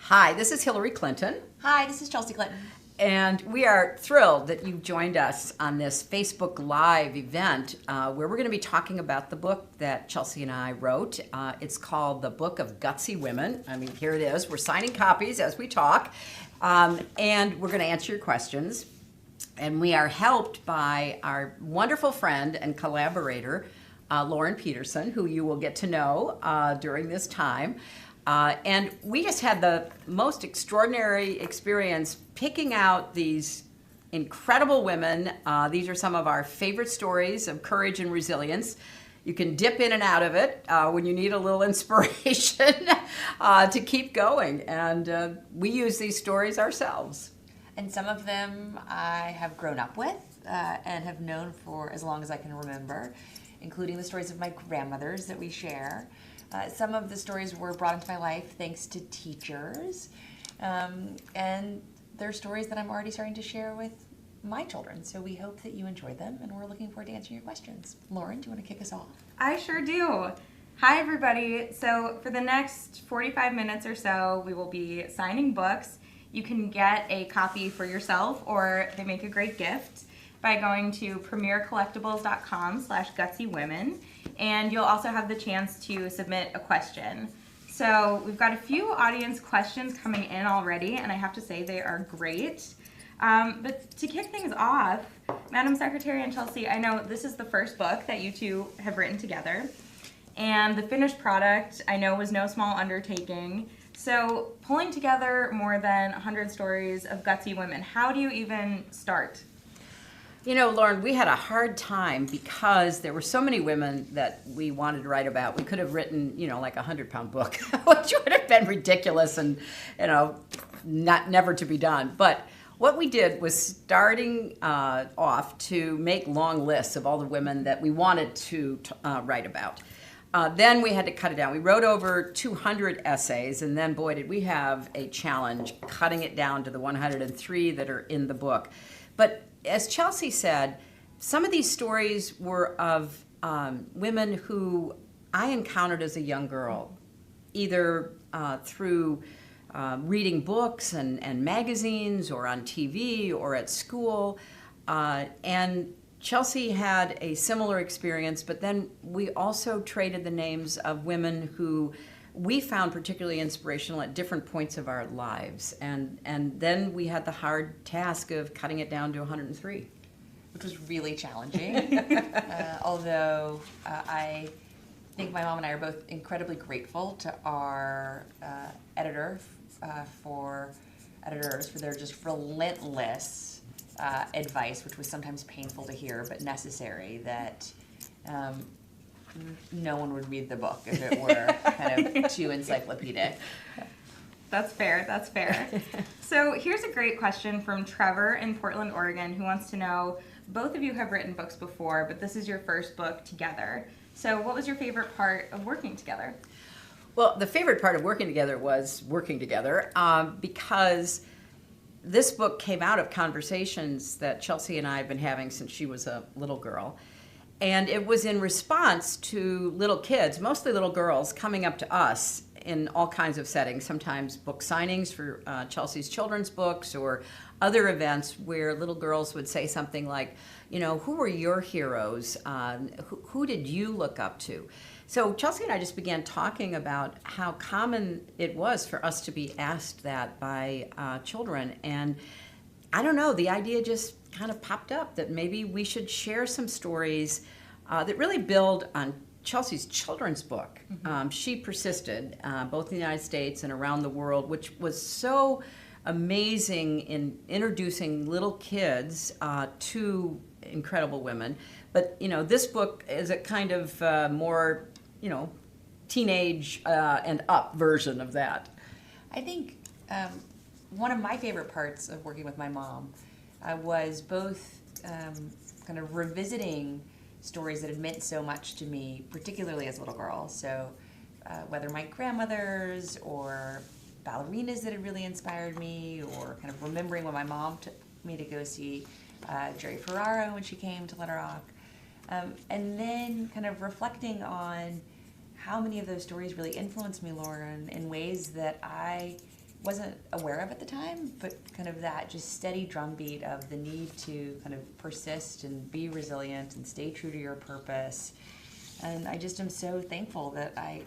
Hi, this is Hillary Clinton, Hi, this is Chelsea Clinton. and we are thrilled that you've joined us on this Facebook Live event where we're going to be talking about the book that Chelsea and I wrote. It's called The Book of Gutsy Women. I mean, here it is. We're signing copies as we talk, and we're going to answer your questions. And we are helped by our wonderful friend and collaborator, Lauren Peterson, who you will get to know during this time. And we just had the most extraordinary experience picking out these incredible women. These are some of our favorite stories of courage and resilience. You can dip in and out of it when you need a little inspiration to keep going. And we use these stories ourselves. And some of them I have grown up with and have known for as long as I can remember, including the stories of my grandmothers that we share. Some of the stories were brought into my life thanks to teachers, and they're stories that I'm already starting to share with my children. So we hope that you enjoy them, and we're looking forward to answering your questions. Lauren, do you want to kick us off? I sure do. Hi, everybody. So for the next 45 minutes or so, we will be signing books. You can get a copy for yourself, or they make a great gift by going to premiercollectibles.com/gutsywomen, and you'll also have the chance to submit a question. So we've got a few audience questions coming in already, and I have to say they are great. But to kick things off, Madam Secretary and Chelsea, I know this is the first book that you two have written together, and the finished product I know was no small undertaking. So pulling together more than 100 stories of gutsy women, how do you even start? You know, Lauren, we had a hard time because there were so many women that we wanted to write about. We could have written, like a 100-pound book, which would have been ridiculous and, never to be done. But what we did was starting off to make long lists of all the women that we wanted to write about. Then we had to cut it down. We wrote over 200 essays, and then, boy, did we have a challenge cutting it down to the 103 that are in the book. But as Chelsea said, some of these stories were of women who I encountered as a young girl, either through reading books and magazines or on TV or at school. And Chelsea had a similar experience, but then we also traded the names of women who we found particularly inspirational at different points of our lives. And then we had the hard task of cutting it down to 103. Which was really challenging, although I think my mom and I are both incredibly grateful to our editors for their just relentless advice, which was sometimes painful to hear but necessary, that no one would read the book if it were kind of too encyclopedic. That's fair. So here's a great question from Trevor in Portland, Oregon, who wants to know, both of you have written books before, but this is your first book together. So what was your favorite part of working together? Well, the favorite part of working together was working together because this book came out of conversations that Chelsea and I have been having since she was a little girl. And it was in response to little kids, mostly little girls, coming up to us in all kinds of settings, sometimes book signings for Chelsea's children's books or other events where little girls would say something like, who were your heroes? Who did you look up to? So Chelsea and I just began talking about how common it was for us to be asked that by children. And I don't know, the idea just kind of popped up that maybe we should share some stories that really build on Chelsea's children's book. Mm-hmm. She persisted, both in the United States and around the world, which was so amazing in introducing little kids to incredible women. But, this book is a kind of more, teenage and up version of that. I think one of my favorite parts of working with my mom was both kind of revisiting stories that had meant so much to me, particularly as a little girl. So whether my grandmothers or ballerinas that had really inspired me, or kind of remembering when my mom took me to go see Jerry Ferraro when she came to Little Rock. And then kind of reflecting on how many of those stories really influenced me, Lauren, in ways that I wasn't aware of at the time, but kind of that just steady drumbeat of the need to kind of persist and be resilient and stay true to your purpose. And I just am so thankful that I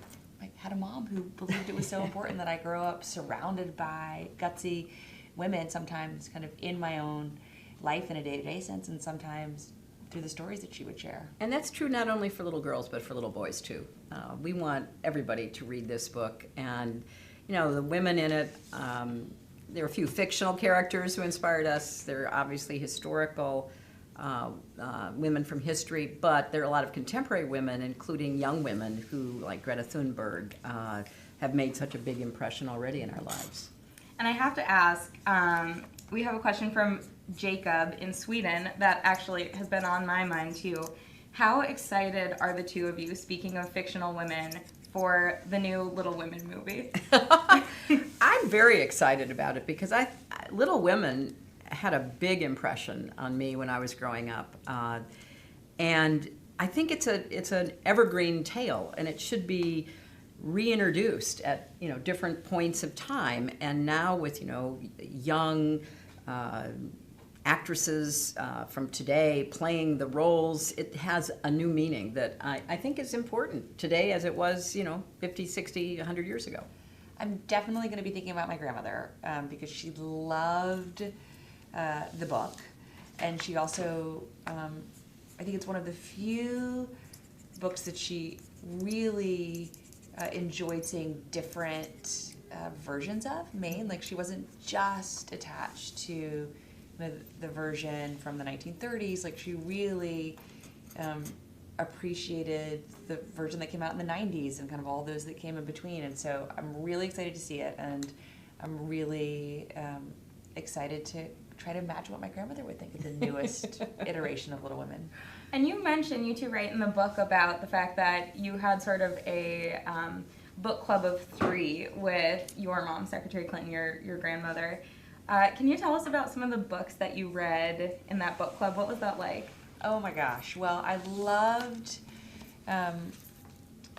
had a mom who believed it was so important that I grow up surrounded by gutsy women, sometimes kind of in my own life in a day-to-day sense, and sometimes through the stories that she would share. And that's true not only for little girls, but for little boys too. We want everybody to read this book, and the women in it, there are a few fictional characters who inspired us. There are obviously historical women from history, but there are a lot of contemporary women, including young women who, like Greta Thunberg, have made such a big impression already in our lives. And I have to ask, we have a question from Jacob in Sweden that actually has been on my mind too. How excited are the two of you, speaking of fictional women, for the new Little Women movie? I'm very excited about it because Little Women had a big impression on me when I was growing up, and I think it's an evergreen tale, and it should be reintroduced at different points of time. And now with young actresses from today playing the roles, it has a new meaning that I think is important today as it was 50, 60, 100 years ago. I'm definitely going to be thinking about my grandmother because she loved the book, and she also, I think it's one of the few books that she really enjoyed seeing different versions of made. Like, she wasn't just attached to the version from the 1930s. Like, she really appreciated the version that came out in the 90s and kind of all those that came in between. And so I'm really excited to see it, and I'm really excited to try to imagine what my grandmother would think of the newest iteration of Little Women. And you mentioned, you two write in the book about the fact that you had sort of a book club of 3 with your mom, Secretary Clinton, your grandmother. Can you tell us about some of the books that you read in that book club? What was that like? Oh my gosh. Well, I loved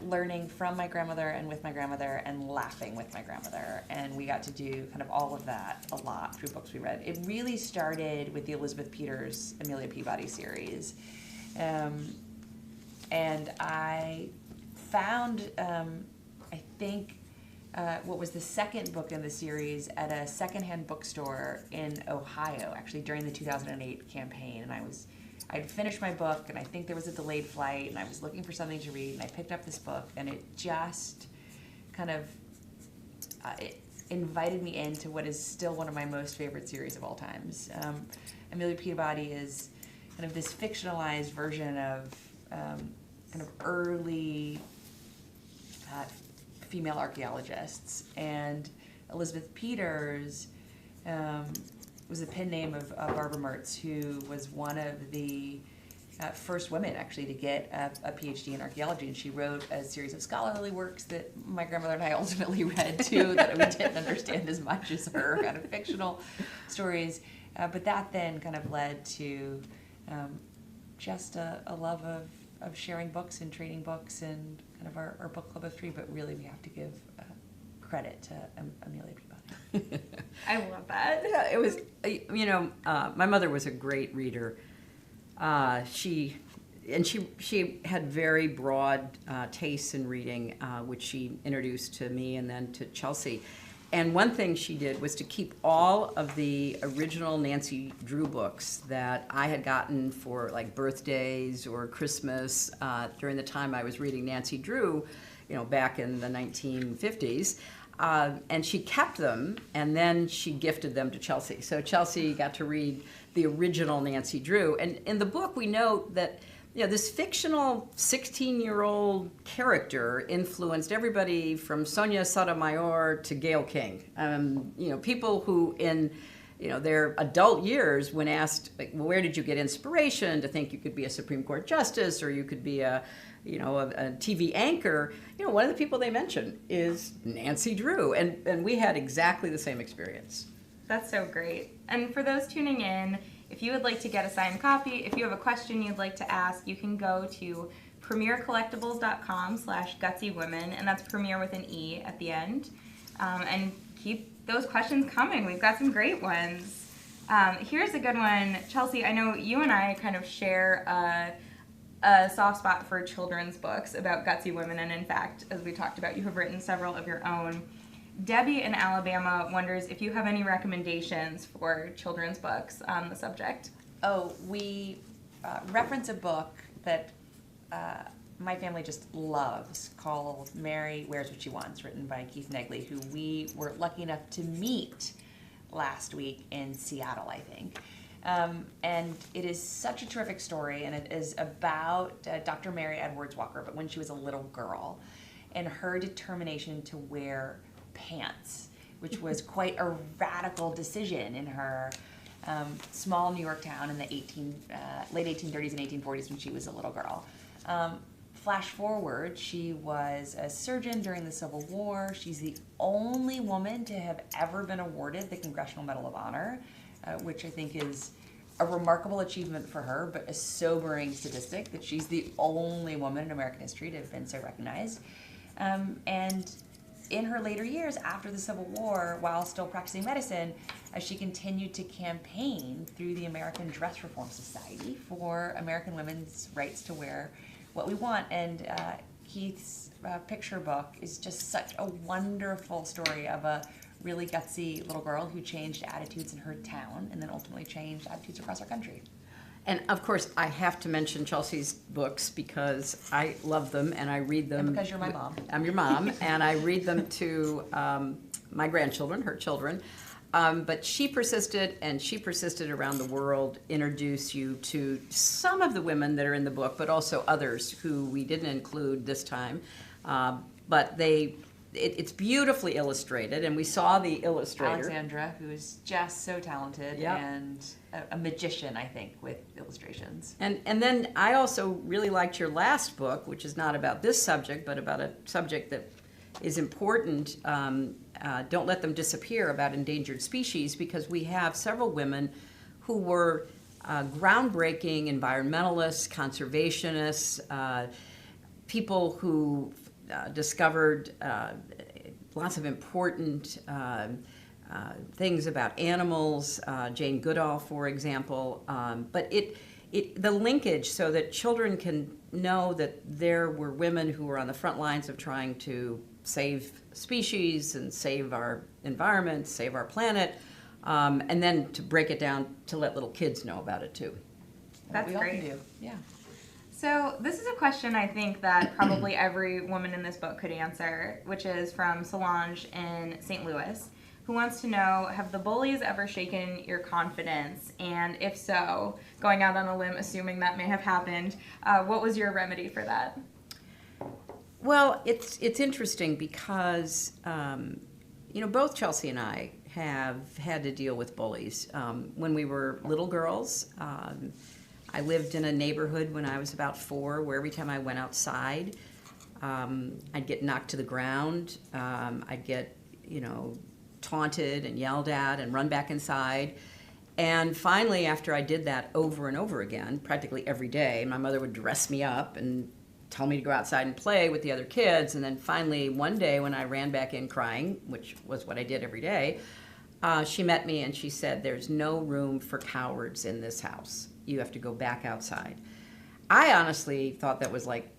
learning from my grandmother and with my grandmother and laughing with my grandmother. And we got to do kind of all of that a lot through books we read. It really started with the Elizabeth Peters, Amelia Peabody series. And I found, I think, what was the second book in the series at a secondhand bookstore in Ohio, actually during the 2008 campaign. And I'd finished my book, and I think there was a delayed flight, and I was looking for something to read, and I picked up this book, and it just kind of it invited me into what is still one of my most favorite series of all times. Amelia Peabody is kind of this fictionalized version of kind of early female archaeologists, and Elizabeth Peters was a pen name of Barbara Mertz, who was one of the first women actually to get a PhD in archaeology, and she wrote a series of scholarly works that my grandmother and I ultimately read too, that we didn't understand as much as her kind of fictional stories, but that then kind of led to just a love of sharing books and trading books and kind of our book club of 3, but really we have to give credit to Amelia Peabody. I love that. Yeah, it was, my mother was a great reader. She had very broad tastes in reading, which she introduced to me and then to Chelsea. And one thing she did was to keep all of the original Nancy Drew books that I had gotten for like birthdays or Christmas during the time I was reading Nancy Drew, back in the 1950s. And she kept them, and then she gifted them to Chelsea. So Chelsea got to read the original Nancy Drew. And in the book, we note that this fictional 16-year-old character influenced everybody from Sonia Sotomayor to Gayle King. People who in their adult years, when asked, well, where did you get inspiration to think you could be a Supreme Court justice or you could be a TV anchor, one of the people they mention is Nancy Drew, and we had exactly the same experience. That's so great. And for those tuning in, if you would like to get a signed copy, if you have a question you'd like to ask, you can go to premiercollectibles.com/gutsywomen, and that's Premier with an E at the end, and keep those questions coming. We've got some great ones. Here's a good one. Chelsea, I know you and I kind of share a soft spot for children's books about gutsy women, and in fact, as we talked about, you have written several of your own. Debbie in Alabama wonders if you have any recommendations for children's books on the subject. Oh, we reference a book that my family just loves called Mary Wears What She Wants, written by Keith Negley, who we were lucky enough to meet last week in Seattle, I think. And it is such a terrific story, and it is about Dr. Mary Edwards Walker, but when she was a little girl, and her determination to wear pants, which was quite a radical decision in her small New York town in the late 1830s and 1840s when she was a little girl. Flash forward, she was a surgeon during the Civil War. She's the only woman to have ever been awarded the Congressional Medal of Honor, which I think is a remarkable achievement for her, but a sobering statistic that she's the only woman in American history to have been so recognized. And in her later years after the Civil War, while still practicing medicine, she continued to campaign through the American Dress Reform Society for American women's rights to wear what we want. And Keith's picture book is just such a wonderful story of a really gutsy little girl who changed attitudes in her town and then ultimately changed attitudes across our country. And of course, I have to mention Chelsea's books because I love them and I read them. And because you're my mom. I'm your mom, and I read them to my grandchildren, her children. But she persisted, and she persisted around the world, introduce you to some of the women that are in the book, but also others who we didn't include this time. But it's beautifully illustrated, and we saw the illustrator. Alexandra, who is just so talented. Yep. And a magician, I think, with illustrations. And then I also really liked your last book, which is not about this subject, but about a subject that is important, Don't Let Them Disappear, about endangered species, because we have several women who were groundbreaking environmentalists, conservationists, people who discovered lots of important things about animals, Jane Goodall, for example. But the linkage so that children can know that there were women who were on the front lines of trying to save species and save our environment, save our planet, and then to break it down to let little kids know about it too. That's we all great. can do. Yeah. So this is a question I think that probably every woman in this book could answer, which is from Solange in St. Louis, who wants to know, have the bullies ever shaken your confidence? And if so, going out on a limb, assuming that may have happened, what was your remedy for that? Well, it's interesting because, both Chelsea and I have had to deal with bullies. When we were little girls, I lived in a neighborhood when I was about 4 where every time I went outside, I'd get knocked to the ground. I'd get, taunted and yelled at and run back inside. And finally, after I did that over and over again, practically every day, my mother would dress me up and tell me to go outside and play with the other kids. And then finally, one day when I ran back in crying, which was what I did every day, she met me and she said, "There's no room for cowards in this house. You have to go back outside." I honestly thought that was like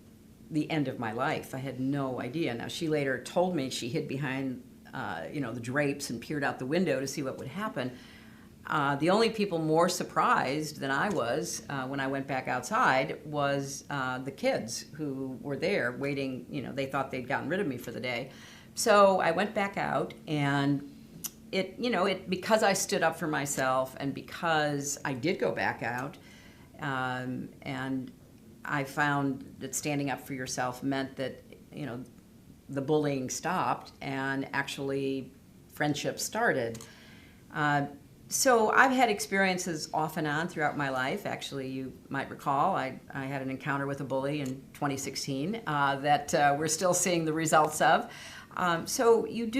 the end of my life. I had no idea. Now, she later told me she hid behind, the drapes and peered out the window to see what would happen. The only people more surprised than I was when I went back outside was the kids who were there waiting. They thought they'd gotten rid of me for the day. So I went back out, and because I stood up for myself and because I did go back out, and I found that standing up for yourself meant that, the bullying stopped and actually friendship started. So I've had experiences off and on throughout my life. Actually, you might recall, I had an encounter with a bully in 2016 that we're still seeing the results of. So you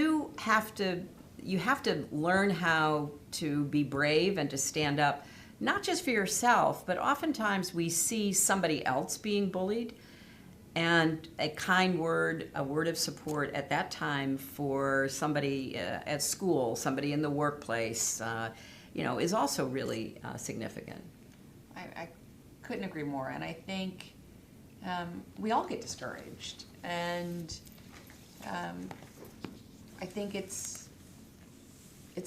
have to learn how to be brave and to stand up, not just for yourself, but oftentimes we see somebody else being bullied, and a kind word, a word of support at that time for somebody at school, somebody in the workplace, is also really significant. I couldn't agree more. And I think we all get discouraged. And I think it's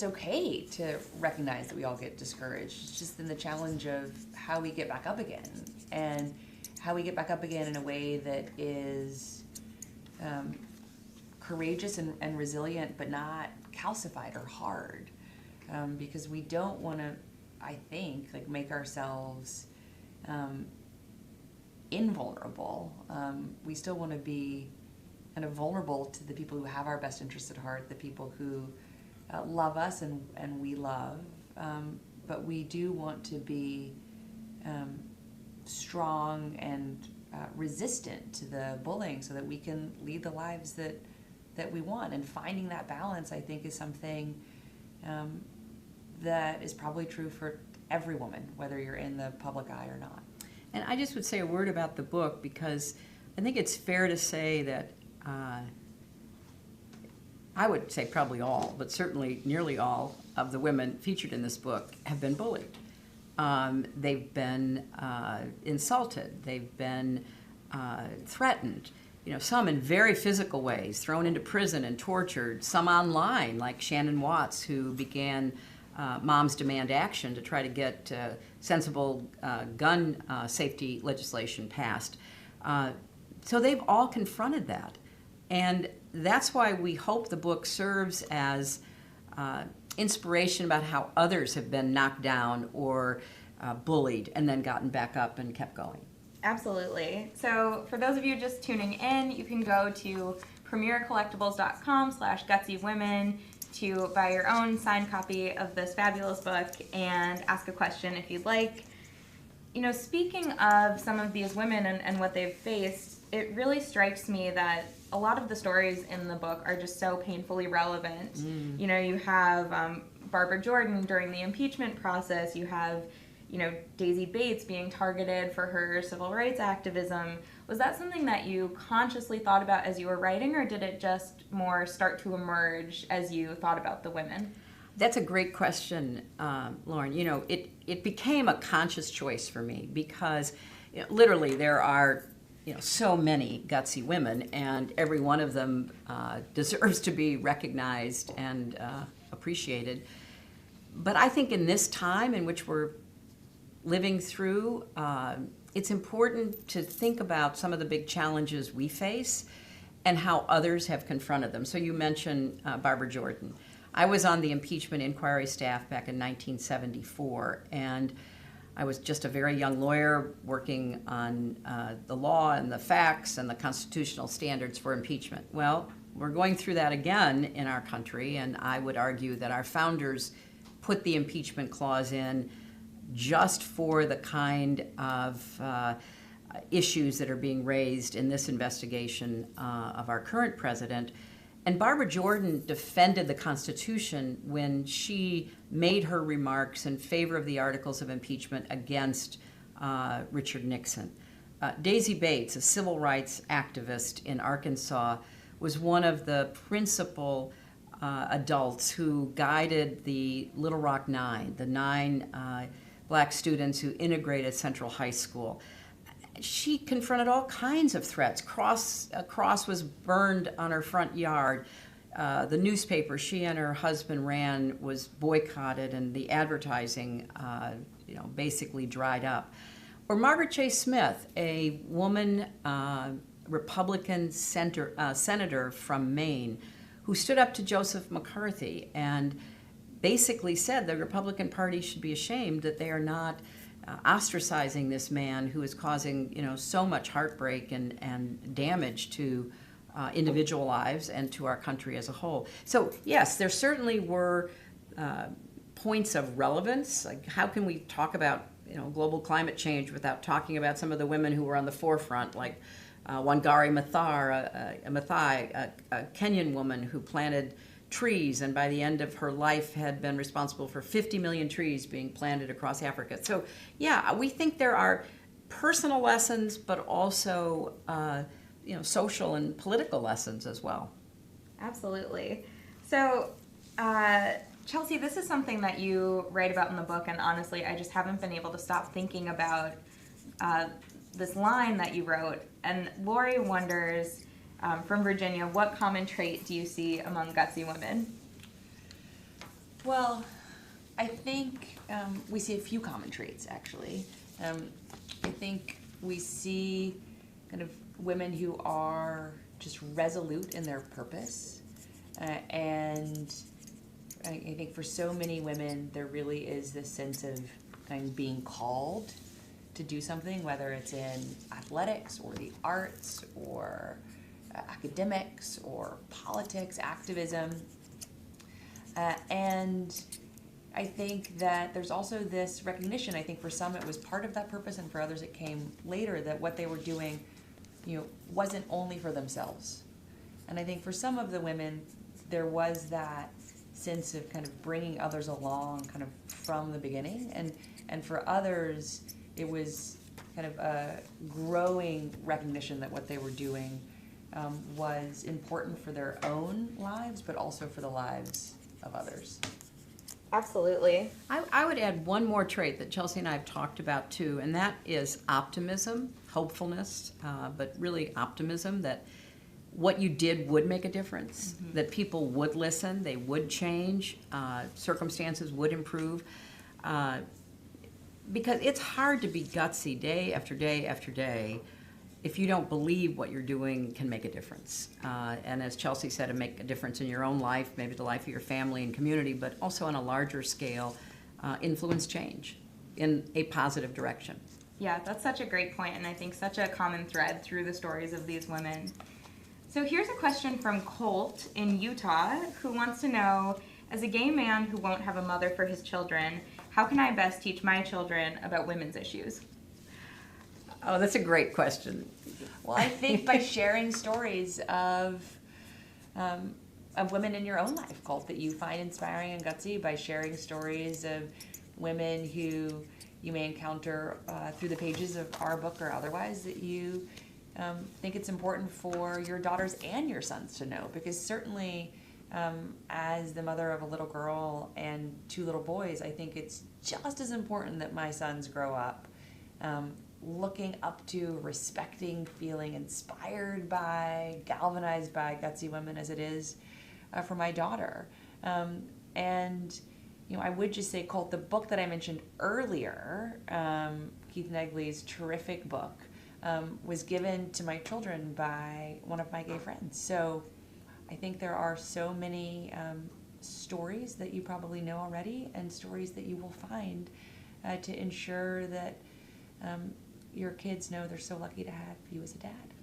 okay to recognize that we all get discouraged. It's just in the challenge of how we get back up again, and how we get back up again in a way that is courageous and resilient, but not calcified or hard. Because we don't want to, I think, like, make ourselves invulnerable. We still want to be kind of vulnerable to the people who have our best interests at heart, the people who love us and we love. But we do want to be strong and resistant to the bullying so that we can lead the lives that we want. And finding that balance, I think, is something that is probably true for every woman, whether you're in the public eye or not. And I just would say a word about the book, because I think it's fair to say that I would say probably all, but certainly nearly all of the women featured in this book have been bullied. They've been insulted. They've been threatened. Some in very physical ways, thrown into prison and tortured. Some online, like Shannon Watts, who began Moms Demand Action to try to get sensible gun safety legislation passed. So they've all confronted that. And that's why we hope the book serves as inspiration about how others have been knocked down or bullied and then gotten back up and kept going. Absolutely. So for those of you just tuning in, you can go to premiercollectibles.com/gutsywomen to buy your own signed copy of this fabulous book and ask a question if you'd like. Speaking of some of these women and what they've faced, it really strikes me that a lot of the stories in the book are just so painfully relevant. You have Barbara Jordan during the impeachment process. You have, Daisy Bates being targeted for her civil rights activism. Was that something that you consciously thought about as you were writing, or did it just more start to emerge as you thought about the women? That's a great question, Lauren. It became a conscious choice for me because literally there are so many gutsy women, and every one of them deserves to be recognized and appreciated. But I think in this time in which we're living through, it's important to think about some of the big challenges we face and how others have confronted them. So you mentioned Barbara Jordan. I was on the impeachment inquiry staff back in 1974, and I was just a very young lawyer working on the law and the facts and the constitutional standards for impeachment. Well, we're going through that again in our country, and I would argue that our founders put the impeachment clause in just for the kind of issues that are being raised in this investigation of our current president. And Barbara Jordan defended the Constitution when she made her remarks in favor of the articles of impeachment against Richard Nixon. Daisy Bates, a civil rights activist in Arkansas, was one of the principal adults who guided the Little Rock Nine, the 9 black students who integrated Central High School. She confronted all kinds of threats. A cross was burned on her front yard. The newspaper she and her husband ran was boycotted, and the advertising, basically dried up. Or Margaret Chase Smith, a woman Republican senator from Maine, who stood up to Joseph McCarthy and basically said the Republican Party should be ashamed that they are not ostracizing this man who is causing so much heartbreak and damage to individual lives and to our country as a whole. So yes, there certainly were points of relevance. Like, how can we talk about global climate change without talking about some of the women who were on the forefront, like Wangari Maathai, a Kenyan woman who planted trees, and by the end of her life had been responsible for 50 million trees being planted across Africa. So yeah, we think there are personal lessons, but also social and political lessons as well. Absolutely. So, Chelsea, this is something that you write about in the book, and honestly, I just haven't been able to stop thinking about this line that you wrote. And Lori wonders, from Virginia, what common trait do you see among Gutsy women? Well, I think we see a few common traits, actually. I think we see kind of women who are just resolute in their purpose. And I think for so many women, there really is this sense of kind of being called to do something, whether it's in athletics or the arts or academics or politics, activism. And I think that there's also this recognition, I think for some it was part of that purpose and for others it came later, that what they were doing, wasn't only for themselves. And I think for some of the women, there was that sense of kind of bringing others along kind of from the beginning. And for others, it was kind of a growing recognition that what they were doing was important for their own lives, but also for the lives of others. Absolutely. I would add one more trait that Chelsea and I have talked about too, and that is optimism, hopefulness, but really optimism that what you did would make a difference, that people would listen, they would change, circumstances would improve. Because it's hard to be gutsy day after day after day if you don't believe what you're doing can make a difference. And as Chelsea said, it make a difference in your own life, maybe the life of your family and community, but also on a larger scale, influence change in a positive direction. Yeah, that's such a great point, and I think such a common thread through the stories of these women. So here's a question from Colt in Utah, who wants to know, as a gay man who won't have a mother for his children, how can I best teach my children about women's issues? Oh, that's a great question. Well, I think by sharing stories of women in your own life, Colt, that you find inspiring and gutsy, by sharing stories of women who you may encounter through the pages of our book or otherwise, that you think it's important for your daughters and your sons to know. Because certainly, as the mother of a little girl and 2 little boys, I think it's just as important that my sons grow up looking up to, respecting, feeling inspired by, galvanized by gutsy women as it is for my daughter. And I would just say, Colt, the book that I mentioned earlier, Keith Negley's terrific book, was given to my children by one of my gay friends. So I think there are so many stories that you probably know already, and stories that you will find to ensure that your kids know they're so lucky to have you as a dad.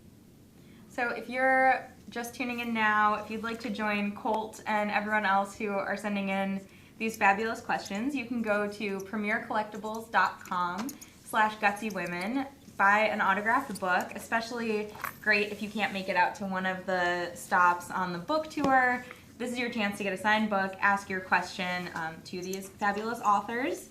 So if you're just tuning in now, if you'd like to join Colt and everyone else who are sending in these fabulous questions, you can go to premiercollectibles.com/gutsywomen, buy an autographed book, especially great if you can't make it out to one of the stops on the book tour. This is your chance to get a signed book, ask your question to these fabulous authors.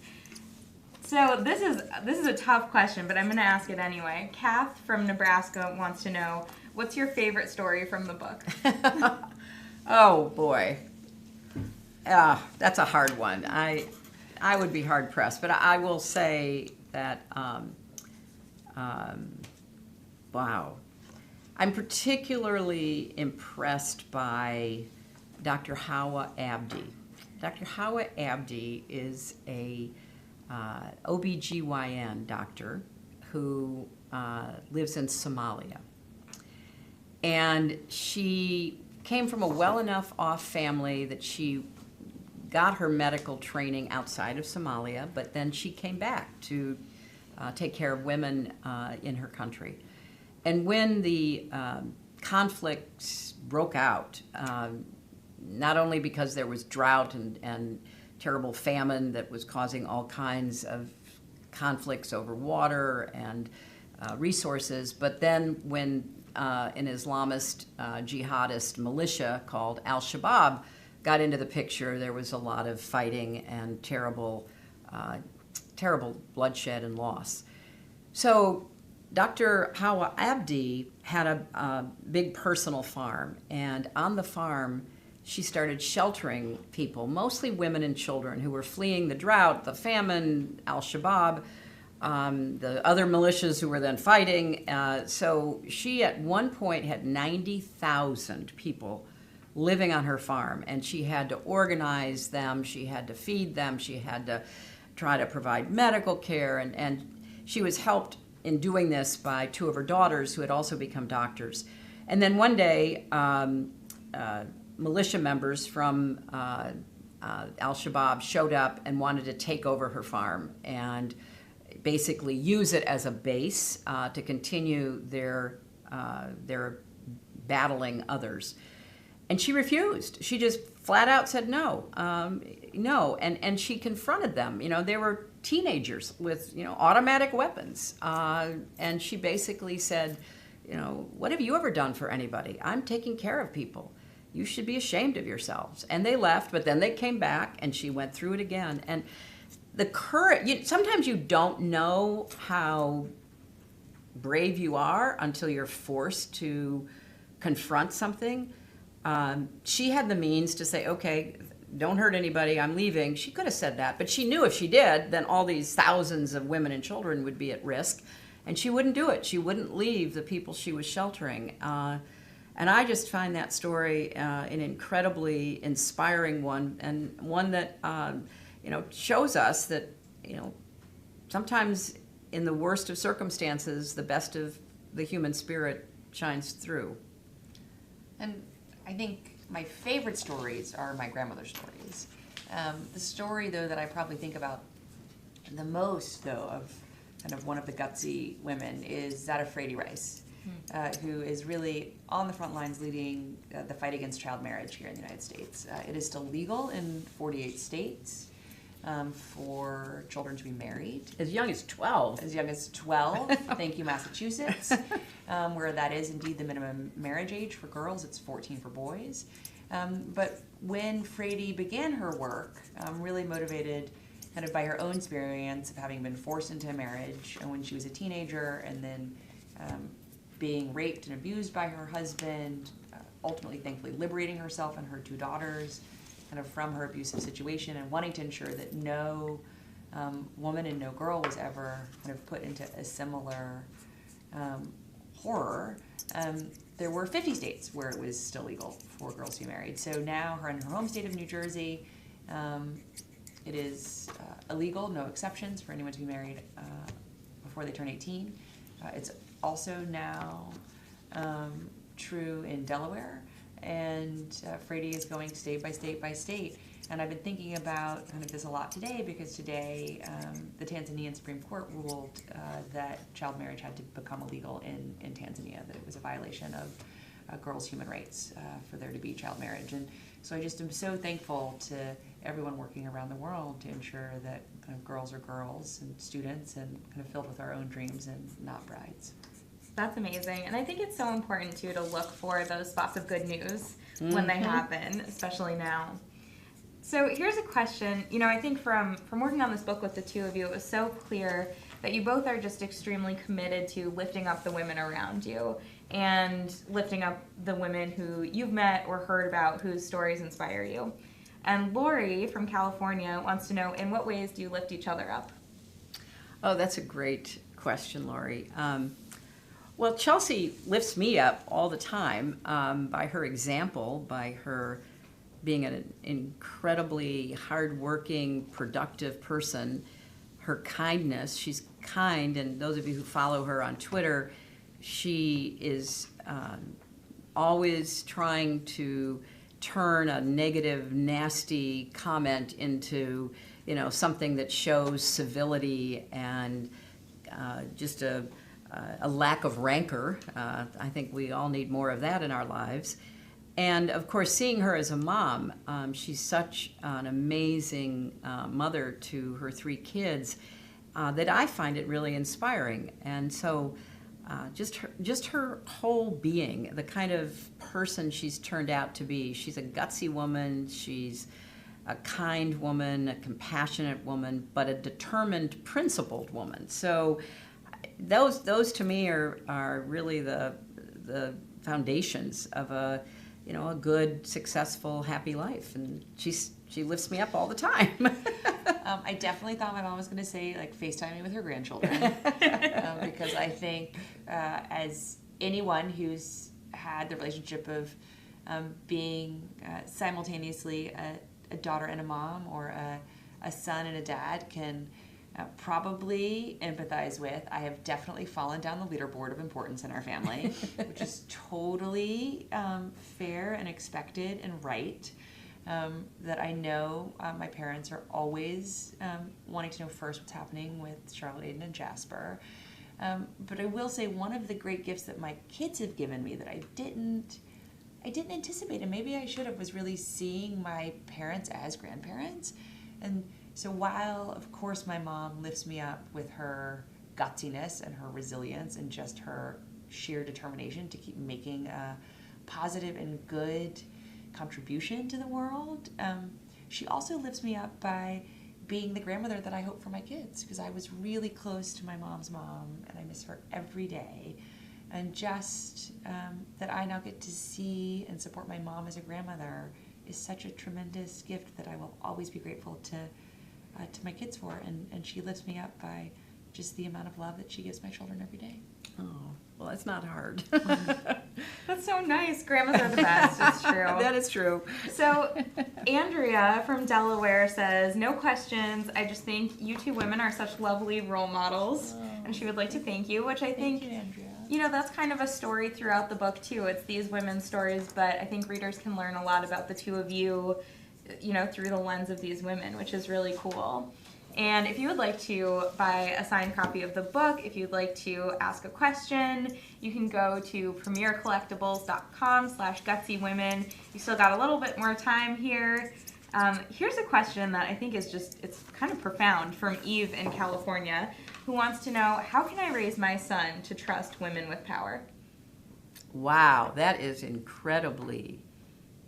So this is a tough question, but I'm going to ask it anyway. Kath from Nebraska wants to know, what's your favorite story from the book? Oh boy, that's a hard one. I would be hard pressed, but I will say that wow, I'm particularly impressed by Dr. Hawa Abdi. Dr. Hawa Abdi is a OBGYN doctor who lives in Somalia. And she came from a well enough off family that she got her medical training outside of Somalia, but then she came back to take care of women in her country. And when the conflicts broke out, not only because there was drought and terrible famine that was causing all kinds of conflicts over water and resources, but then when an Islamist jihadist militia called Al-Shabaab got into the picture, there was a lot of fighting and terrible bloodshed and loss. So Dr. Hawa Abdi had a big personal farm, and on the farm, she started sheltering people, mostly women and children who were fleeing the drought, the famine, Al-Shabaab, the other militias who were then fighting. So she at one point had 90,000 people living on her farm, and she had to organize them, she had to feed them, she had to try to provide medical care, and she was helped in doing this by two of her daughters who had also become doctors. And then one day, militia members from Al-Shabaab showed up and wanted to take over her farm and basically use it as a base to continue their battling others. And she refused. She just flat out said no, no. And she confronted them. You know, they were teenagers with, you know, automatic weapons. And she basically said, you know, what have you ever done for anybody? I'm taking care of people. You should be ashamed of yourselves. And they left, but then they came back and she went through it again. And the courage, sometimes you don't know how brave you are until you're forced to confront something. She had the means to say, okay, don't hurt anybody, I'm leaving. She could have said that, but she knew if she did, then all these thousands of women and children would be at risk, and she wouldn't do it. She wouldn't leave the people she was sheltering. And I just find that story an incredibly inspiring one, and one that you know, shows us that, you know, sometimes in the worst of circumstances, the best of the human spirit shines through. And I think my favorite stories are my grandmother's stories. The story, though, that I probably think about the most, though, of kind of one of the Gutsy women is that of Frady Rice, who is really on the front lines leading the fight against child marriage here in the United States. It is still legal in 48 states for children to be married. As young as 12. As young as 12. Thank you, Massachusetts, where that is indeed the minimum marriage age for girls. It's 14 for boys. But when Frady began her work, really motivated kind of by her own experience of having been forced into a marriage and when she was a teenager, and then being raped and abused by her husband, ultimately, thankfully, liberating herself and her two daughters kind of from her abusive situation, and wanting to ensure that no woman and no girl was ever kind of put into a similar horror. There were 50 states where it was still legal for girls to be married. So now, in her home state of New Jersey, it is illegal, no exceptions, for anyone to be married before they turn 18. It's also now true in Delaware, and Frady is going state by state by state. And I've been thinking about kind of this a lot today, because today the Tanzanian Supreme Court ruled that child marriage had to become illegal in Tanzania, that it was a violation of girls' human rights for there to be child marriage. And so I just am so thankful to everyone working around the world to ensure that kind of girls are girls and students, and kind of filled with our own dreams and not brides. That's amazing. And I think it's so important, too, to look for those spots of good news when they happen, especially now. So here's a question. You know, I think from working on this book with the two of you, it was so clear that you both are just extremely committed to lifting up the women around you and lifting up the women who you've met or heard about whose stories inspire you. And Lori from California wants to know, in what ways do you lift each other up? Oh, that's a great question, Lori. Well, Chelsea lifts me up all the time by her example, by her being an incredibly hardworking, productive person, her kindness. She's kind, and those of you who follow her on Twitter, she is always trying to turn a negative, nasty comment into, you know, something that shows civility and just a lack of rancor. I think we all need more of that in our lives. And of course, seeing her as a mom, she's such an amazing mother to her 3 kids that I find it really inspiring. And so just her whole being, the kind of person she's turned out to be. She's a gutsy woman, she's a kind woman, a compassionate woman, but a determined, principled woman. So those to me are really the foundations of a good, successful, happy life. And she lifts me up all the time. I definitely thought my mom was going to say, like, FaceTime me with her grandchildren. Because I think as anyone who's had the relationship of being simultaneously a daughter and a mom, or a son and a dad, can probably empathize with, I have definitely fallen down the leaderboard of importance in our family, which is totally fair and expected and right. That I know my parents are always wanting to know first what's happening with Charlotte, Aiden, and Jasper. But I will say, one of the great gifts that my kids have given me that I didn't anticipate, and maybe I should have, was really seeing my parents as grandparents. And so while, of course, my mom lifts me up with her gutsiness and her resilience and just her sheer determination to keep making a positive and good contribution to the world, she also lifts me up by being the grandmother that I hope for my kids, because I was really close to my mom's mom and I miss her every day. And just that I now get to see and support my mom as a grandmother is such a tremendous gift that I will always be grateful to my kids for. And she lifts me up by just the amount of love that she gives my children every day. Oh, well, that's not hard. That's so nice. Grandmas are the best. It's true. That is true. So, Andrea from Delaware says, no questions. I just think you two women are such lovely role models. Oh. And she would like to thank you, which I think, Thank you, Andrea. That's kind of a story throughout the book, too. It's these women's stories, but I think readers can learn a lot about the two of you, through the lens of these women, which is really cool. And if you would like to buy a signed copy of the book, if you'd like to ask a question, you can go to premiercollectibles.com/gutsywomen. You still got a little bit more time here. Here's a question that I think is it's kind of profound, from Eve in California, who wants to know, how can I raise my son to trust women with power? Wow, that is incredibly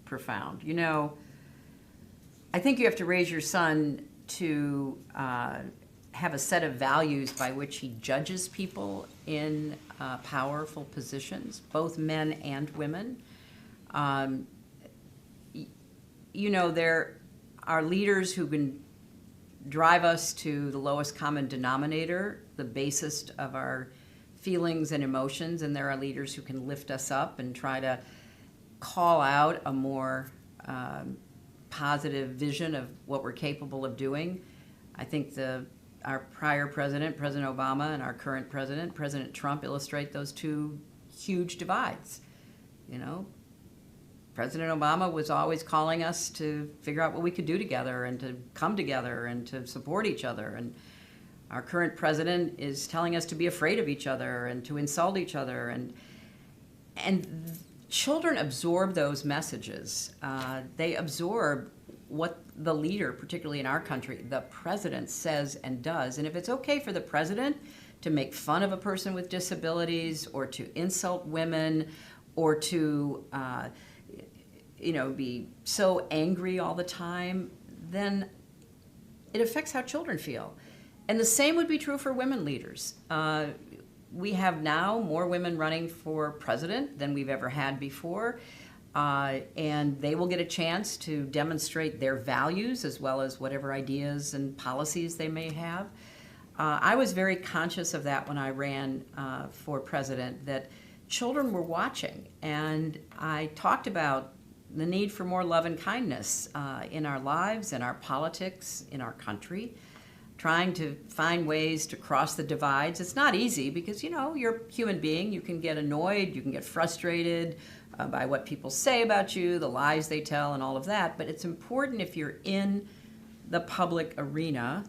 profound. I think you have to raise your son to have a set of values by which he judges people in powerful positions, both men and women. There are leaders who can drive us to the lowest common denominator, the basest of our feelings and emotions, and there are leaders who can lift us up and try to call out a more positive vision of what we're capable of doing. I think our prior president, President Obama, and our current president, President Trump, illustrate those two huge divides. President Obama was always calling us to figure out what we could do together and to come together and to support each other. And our current president is telling us to be afraid of each other and to insult each other. And children absorb those messages. They absorb what the leader, particularly in our country, the president, says and does. And if it's okay for the president to make fun of a person with disabilities, or to insult women, or to be so angry all the time, then it affects how children feel. And the same would be true for women leaders. We have now more women running for president than we've ever had before, and they will get a chance to demonstrate their values as well as whatever ideas and policies they may have. I was very conscious of that when I ran for president, that children were watching, and I talked about the need for more love and kindness in our lives, in our politics, in our country, trying to find ways to cross the divides. It's not easy because, you're a human being. You can get annoyed, you can get frustrated by what people say about you, the lies they tell, and all of that. But it's important, if you're in the public arena,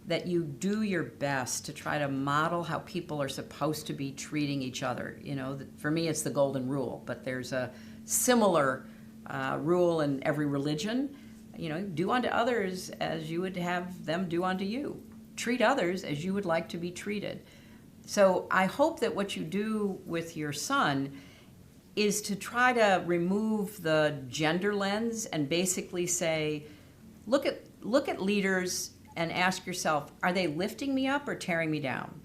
that you do your best to try to model how people are supposed to be treating each other. For me, it's the golden rule, but there's a similar rule in every religion. Do unto others as you would have them do unto you. Treat others as you would like to be treated. So I hope that what you do with your son is to try to remove the gender lens and basically say, look at leaders and ask yourself, are they lifting me up or tearing me down?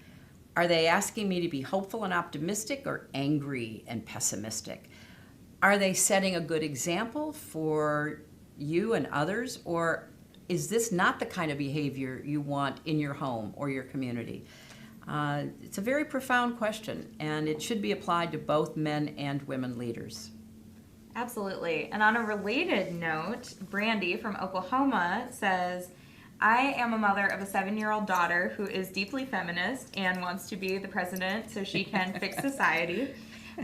Are they asking me to be hopeful and optimistic or angry and pessimistic? Are they setting a good example for you and others, or is this not the kind of behavior you want in your home or your community? It's a very profound question, and it should be applied to both men and women leaders. Absolutely. And on a related note, Brandy from Oklahoma says, I am a mother of a 7-year-old daughter who is deeply feminist and wants to be the president so she can fix society.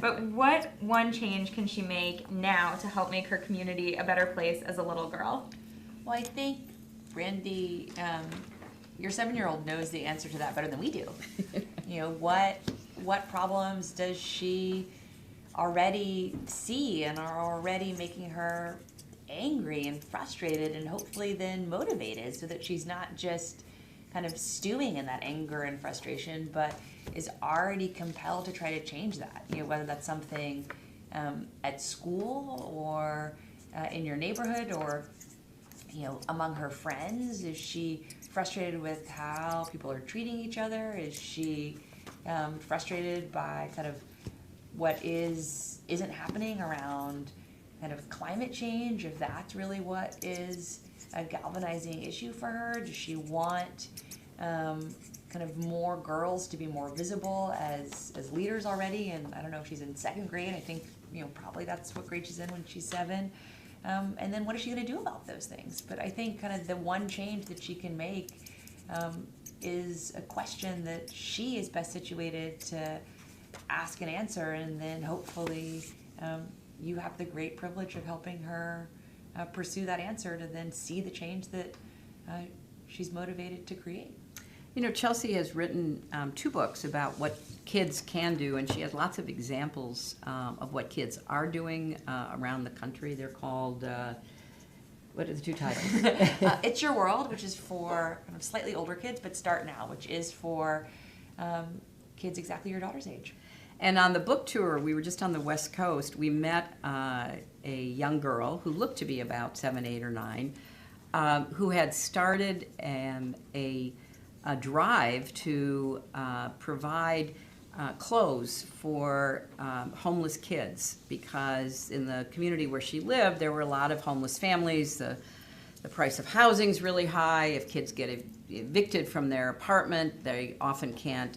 But what one change can she make now to help make her community a better place as a little girl? Well, I think, Brandy, your 7-year-old knows the answer to that better than we do. You know, what problems does she already see and are already making her angry and frustrated and hopefully then motivated, so that she's not just kind of stewing in that anger and frustration, but is already compelled to try to change that. You know, whether that's something at school or in your neighborhood, or among her friends. Is she frustrated with how people are treating each other? Is she frustrated by kind of what isn't happening around kind of climate change, if that's really what is a galvanizing issue for her? Does she want kind of more girls to be more visible as leaders already? And I don't know if she's in 2nd grade. I think probably that's what grade she's in when she's 7. And then what is she going to do about those things? But I think kind of the one change that she can make is a question that she is best situated to ask and answer, and then hopefully you have the great privilege of helping her pursue that answer to then see the change that she's motivated to create. You know, Chelsea has written 2 books about what kids can do, and she has lots of examples of what kids are doing around the country. They're called, what are the 2 titles? It's Your World, which is for kind of slightly older kids, but Start Now, which is for kids exactly your daughter's age. And on the book tour, we were just on the West Coast, we met a young girl who looked to be about 7, 8, or 9, who had started a drive to provide clothes for homeless kids, because in the community where she lived, there were a lot of homeless families. The price of housing is really high. If kids get evicted from their apartment, they often can't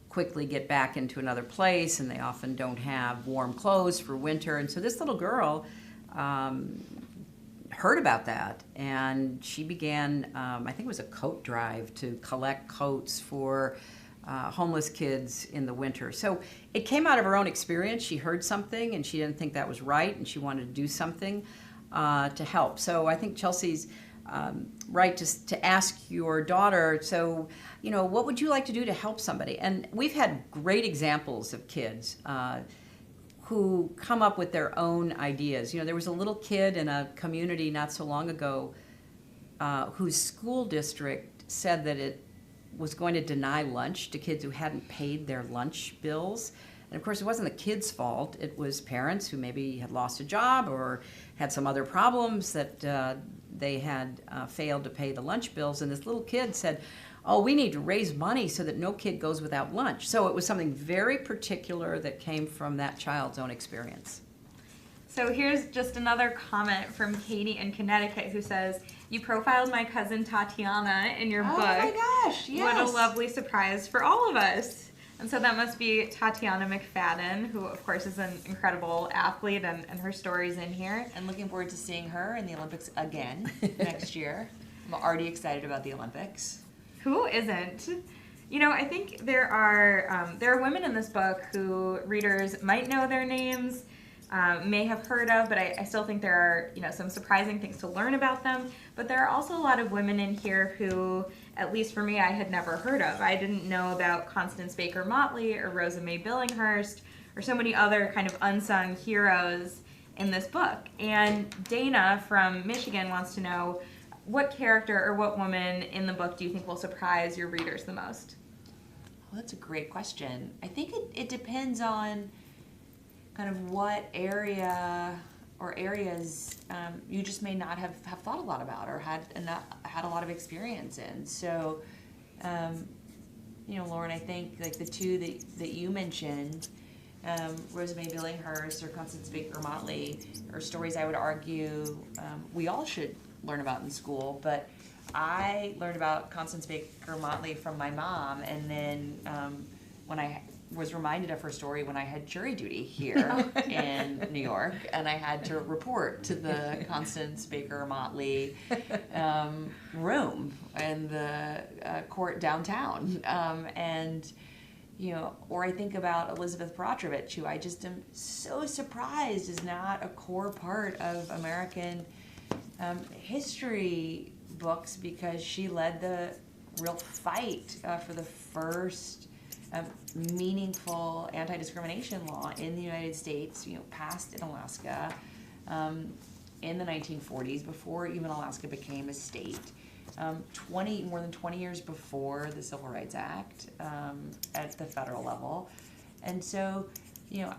quickly get back into another place, and they often don't have warm clothes for winter. And so this little girl heard about that, and she began, I think it was a coat drive to collect coats for homeless kids in the winter. So it came out of her own experience. She heard something, and she didn't think that was right, and she wanted to do something to help. So I think Chelsea's right to ask your daughter, so, what would you like to do to help somebody? And we've had great examples of kids who come up with their own ideas. There was a little kid in a community not so long ago whose school district said that it was going to deny lunch to kids who hadn't paid their lunch bills. And of course, it wasn't the kids' fault. It was parents who maybe had lost a job or had some other problems that they had failed to pay the lunch bills. And this little kid said, oh, we need to raise money so that no kid goes without lunch. So it was something very particular that came from that child's own experience. So here's just another comment from Katie in Connecticut, who says, you profiled my cousin Tatiana in your book. Oh my gosh, yes. What a lovely surprise for all of us. And so that must be Tatiana McFadden, who of course is an incredible athlete, and her story's in here. And looking forward to seeing her in the Olympics again next year. I'm already excited about the Olympics. Who isn't? I think there are women in this book who readers might know their names, may have heard of, but I still think there are some surprising things to learn about them. But there are also a lot of women in here who, at least for me, I had never heard of. I didn't know about Constance Baker Motley or Rosa May Billinghurst or so many other kind of unsung heroes in this book. And Dana from Michigan wants to know, what character or what woman in the book do you think will surprise your readers the most? Well, that's a great question. I think it depends on kind of what area or areas you just may not have thought a lot about or had a lot of experience in. So Lauren, I think like the two that you mentioned, Rosemary Billinghurst or Constance Baker Motley, are stories I would argue we all should learn about in school. But I learned about Constance Baker Motley from my mom, and then when I was reminded of her story when I had jury duty here in New York, and I had to report to the Constance Baker Motley room in the court downtown, and or I think about Elizabeth Brotrovich, who I just am so surprised is not a core part of American history books, because she led the real fight for the first meaningful anti-discrimination law in the United States, passed in Alaska in the 1940s, before even Alaska became a state. More than 20 years before the Civil Rights Act at the federal level. And so,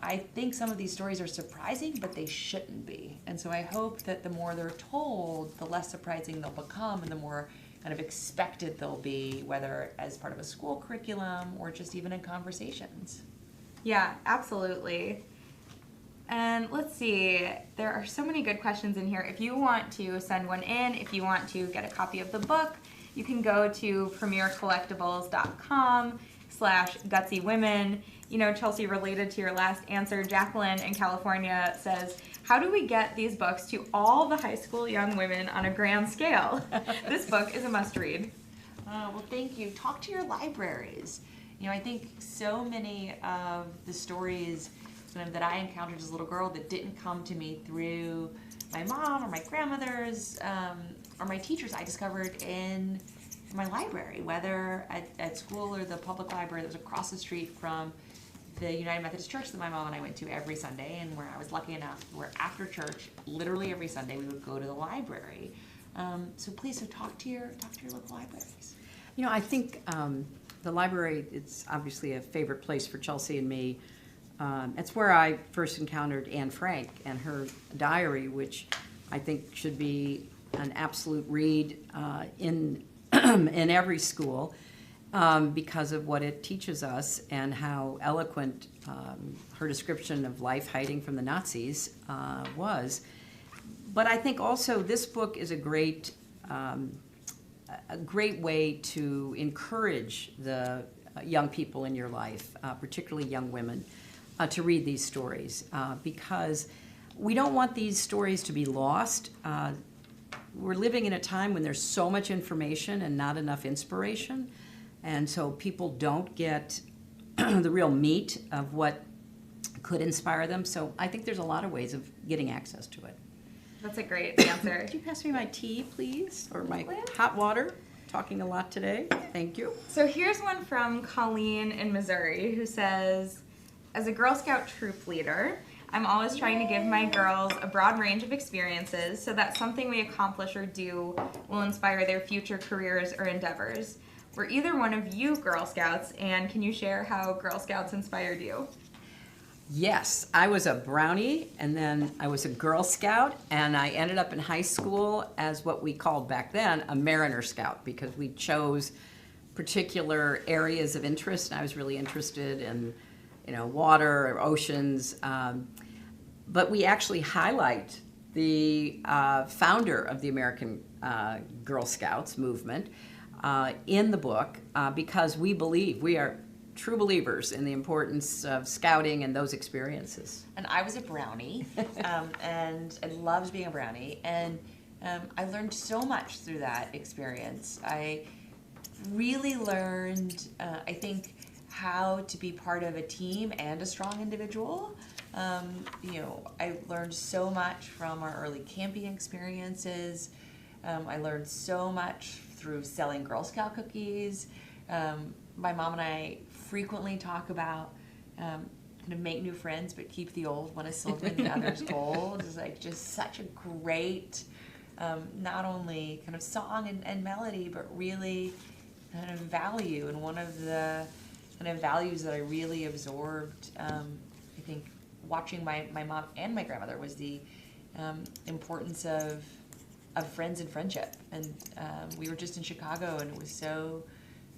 I think some of these stories are surprising, but they shouldn't be. And so I hope that the more they're told, the less surprising they'll become, and the more kind of expected they'll be, whether as part of a school curriculum or just even in conversations. Yeah, absolutely. And let's see, there are so many good questions in here. If you want to send one in, if you want to get a copy of the book, you can go to premiercollectibles.com/gutsywomen. Chelsea, related to your last answer, Jacqueline in California says, how do we get these books to all the high school young women on a grand scale? This book is a must-read. Well, thank you. Talk to your libraries. I think so many of the stories that I encountered as a little girl that didn't come to me through my mom or my grandmothers or my teachers, I discovered in my library, whether at school or the public library that was across the street from the United Methodist Church that my mom and I went to every Sunday, and where I was lucky enough where after church, literally every Sunday, we would go to the library. So please, talk to your local libraries. I think the library, it's obviously a favorite place for Chelsea and me. It's where I first encountered Anne Frank and her diary, which I think should be an absolute read in in every school, because of what it teaches us and how eloquent her description of life hiding from the Nazis was. But I think also this book is a great way to encourage the young people in your life, particularly young women, to read these stories, because we don't want these stories to be lost. We're living in a time when there's so much information and not enough inspiration, and so people don't get the real meat of what could inspire them. So I think there's a lot of ways of getting access to it. That's a great answer. Could you pass me my tea, please? Or my hot water? Talking a lot today. Thank you. So here's one from Colleen in Missouri, who says, as a Girl Scout troop leader, I'm always trying to give my girls a broad range of experiences so that something we accomplish or do will inspire their future careers or endeavors. Were either one of you Girl Scouts, and can you share how Girl Scouts inspired you? Yes, I was a Brownie, and then I was a Girl Scout, and I ended up in high school as what we called back then a Mariner Scout, because we chose particular areas of interest, and I was really interested in water or oceans, but we actually highlight the founder of the American Girl Scouts movement in the book, because we are true believers in the importance of scouting and those experiences. And I was a Brownie, and I loved being a Brownie, and I learned so much through that experience. I really learned, I think, how to be part of a team and a strong individual. I learned so much from our early camping experiences. I learned so much through selling Girl Scout cookies. My mom and I frequently talk about kind of make new friends but keep the old. One is silver and the other's gold. It's like just such a great, not only kind of song and melody, but really kind of value. And one of the kind of values that I really absorbed, I think, watching my mom and my grandmother was the importance of friends and friendship. And we were just in Chicago, and it was so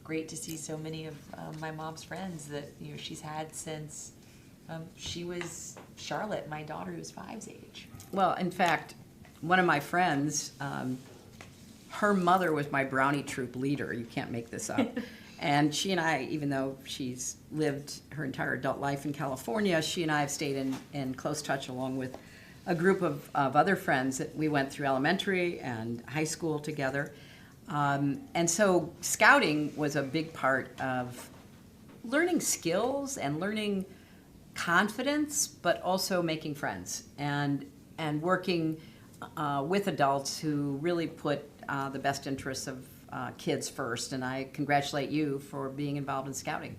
great to see so many of my mom's friends that she's had since she was Charlotte, my daughter who's 5's age. Well, in fact, one of my friends, her mother was my brownie troop leader. You can't make this up. And she and I, even though she's lived her entire adult life in California, she and I have stayed in close touch along with a group of other friends that we went through elementary and high school together. And so scouting was a big part of learning skills and learning confidence, but also making friends and working with adults who really put the best interests of kids first. And I congratulate you for being involved in scouting.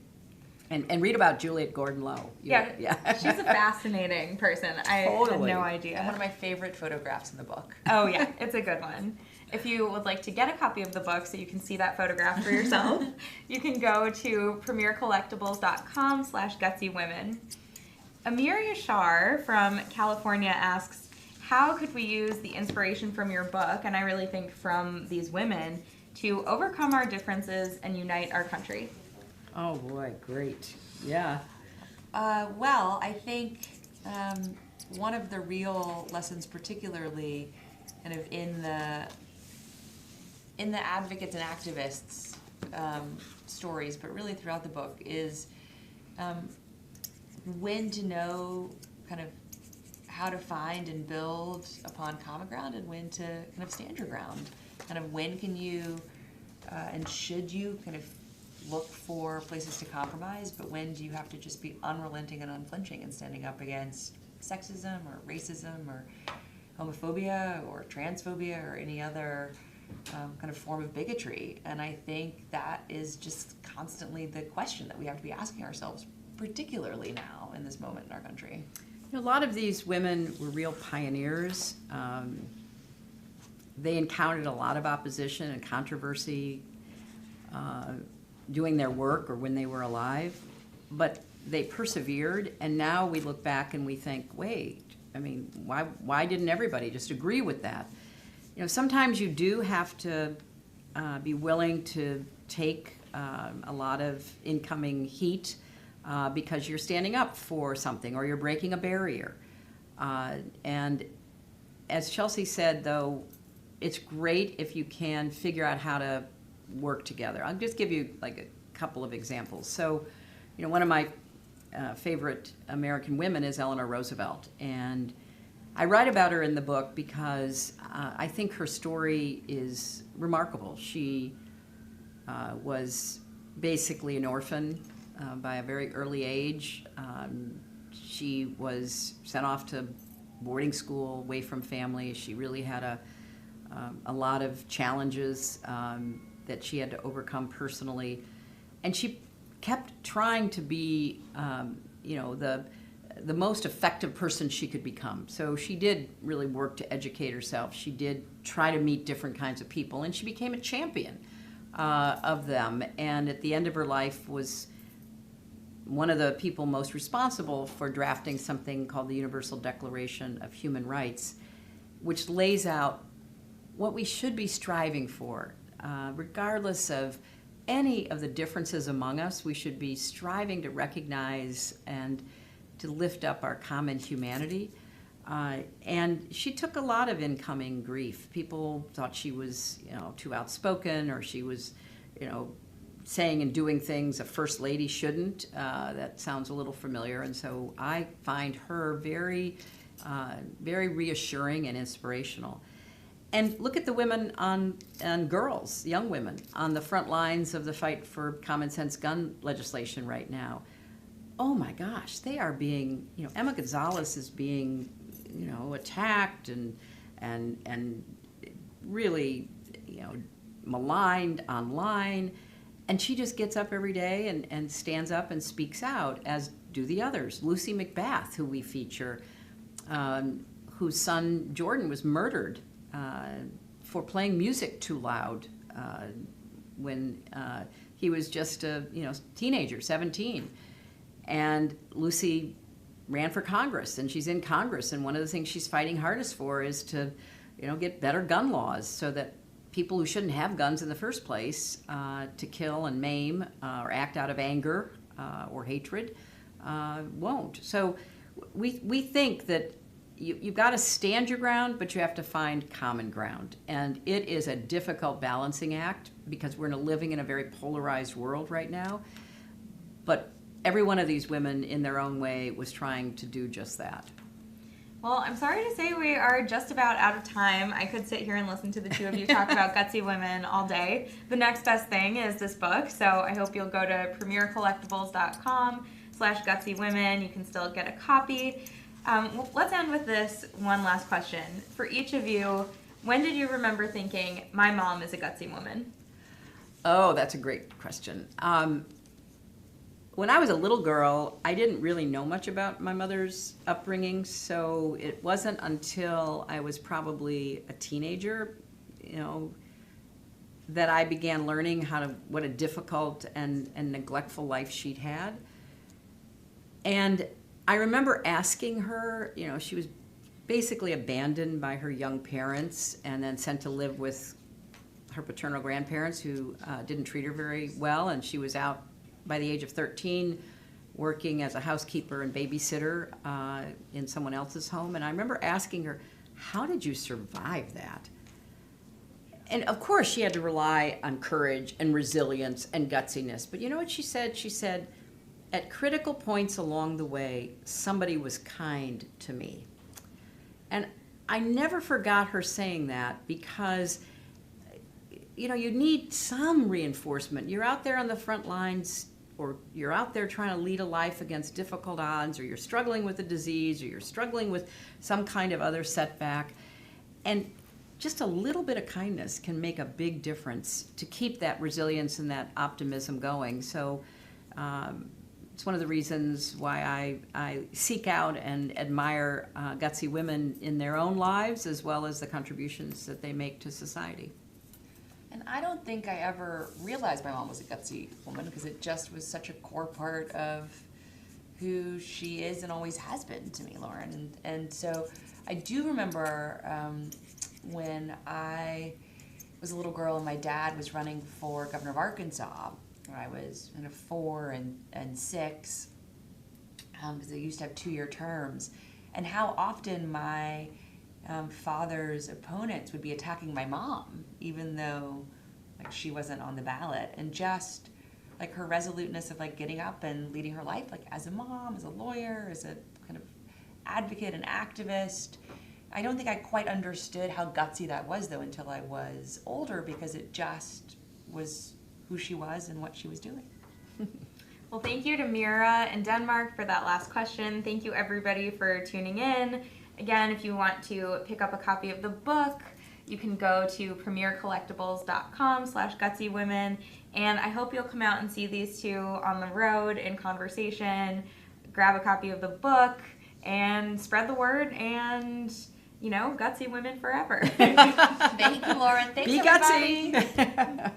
And read about Juliet Gordon-Low. Yeah. She's a fascinating person. I had no idea. And one of my favorite photographs in the book. Oh yeah, it's a good one. If you would like to get a copy of the book so you can see that photograph for yourself, you can go to premiercollectibles.com/gutsywomen. Amir Yashar from California asks, how could we use the inspiration from your book, and I really think from these women, to overcome our differences and unite our country? Oh boy, great. Yeah. Well, I think one of the real lessons, particularly kind of in the advocates and activists stories, but really throughout the book, is when to know kind of how to find and build upon common ground, and when to kind of stand your ground. Kind of when can you and should you kind of look for places to compromise, but when do you have to just be unrelenting and unflinching and standing up against sexism or racism or homophobia or transphobia or any other kind of form of bigotry. And I think that is just constantly the question that we have to be asking ourselves, particularly now in this moment in our country. A lot of these women were real pioneers. They encountered a lot of opposition and controversy doing their work or when they were alive, but they persevered, and now we look back and we think, wait, I mean, why didn't everybody just agree with that? Sometimes you do have to be willing to take a lot of incoming heat because you're standing up for something or you're breaking a barrier. And as Chelsea said, though, it's great if you can figure out how to work together. I'll just give you like a couple of examples. So, one of my favorite American women is Eleanor Roosevelt, and I write about her in the book because I think her story is remarkable. She was basically an orphan by a very early age. She was sent off to boarding school, away from family. She really had a lot of challenges that she had to overcome personally, and she kept trying to be, the most effective person she could become. So she did really work to educate herself. She did try to meet different kinds of people, and she became a champion of them. And at the end of her life was one of the people most responsible for drafting something called the Universal Declaration of Human Rights, which lays out what we should be striving for. Regardless of any of the differences among us, we should be striving to recognize and to lift up our common humanity. And she took a lot of incoming grief. People thought she was, too outspoken, or she was, saying and doing things a first lady shouldn't. That sounds a little familiar. And so I find her very, very reassuring and inspirational. And look at the women and girls, young women, on the front lines of the fight for common sense gun legislation right now. Oh my gosh, they are being, Emma Gonzalez is being, attacked and really, maligned online. And she just gets up every day and stands up and speaks out, as do the others. Lucy McBath, who we feature, whose son Jordan was murdered for playing music too loud when he was just a teenager, 17. And Lucy ran for Congress, and she's in Congress, and one of the things she's fighting hardest for is to get better gun laws so that people who shouldn't have guns in the first place to kill and maim or act out of anger or hatred won't. So we think that you've got to stand your ground, but you have to find common ground. And it is a difficult balancing act because we're living in a very polarized world right now. But every one of these women in their own way was trying to do just that. Well, I'm sorry to say we are just about out of time. I could sit here and listen to the two of you talk about gutsy women all day. The next best thing is this book, so I hope you'll go to premiercollectibles.com/gutsywomen. You can still get a copy. Let's end with this one last question. For each of you, when did you remember thinking, my mom is a gutsy woman? Oh, that's a great question. When I was a little girl, I didn't really know much about my mother's upbringing, so it wasn't until I was probably a teenager, that I began learning what a difficult and neglectful life she'd had. And I remember asking her, she was basically abandoned by her young parents and then sent to live with her paternal grandparents who didn't treat her very well, and she was out by the age of 13 working as a housekeeper and babysitter in someone else's home. And I remember asking her, how did you survive that? And of course she had to rely on courage and resilience and gutsiness. But you know what she said? She said, at critical points along the way, somebody was kind to me. And I never forgot her saying that because you need some reinforcement. You're out there on the front lines, or you're out there trying to lead a life against difficult odds, or you're struggling with a disease, or you're struggling with some kind of other setback. And just a little bit of kindness can make a big difference to keep that resilience and that optimism going. So it's one of the reasons why I seek out and admire gutsy women in their own lives, as well as the contributions that they make to society. And I don't think I ever realized my mom was a gutsy woman because it just was such a core part of who she is and always has been to me, Lauren. And so I do remember when I was a little girl and my dad was running for governor of Arkansas. I was kind of 4 and 6 because they used to have 2-year terms. And how often my father's opponents would be attacking my mom, even though she wasn't on the ballot, and just her resoluteness of getting up and leading her life as a mom, as a lawyer, as a kind of advocate and activist. I don't think I quite understood how gutsy that was though until I was older, because it just was who she was and what she was doing. Well, thank you to Mira and Denmark for that last question. Thank you everybody for tuning in. Again, if you want to pick up a copy of the book, you can go to premiercollectibles.com/gutsywomen. And I hope you'll come out and see these two on the road in conversation, grab a copy of the book, and spread the word, and, gutsy women forever. Thank you, Lauren. Thanks, Be everybody. gutsy.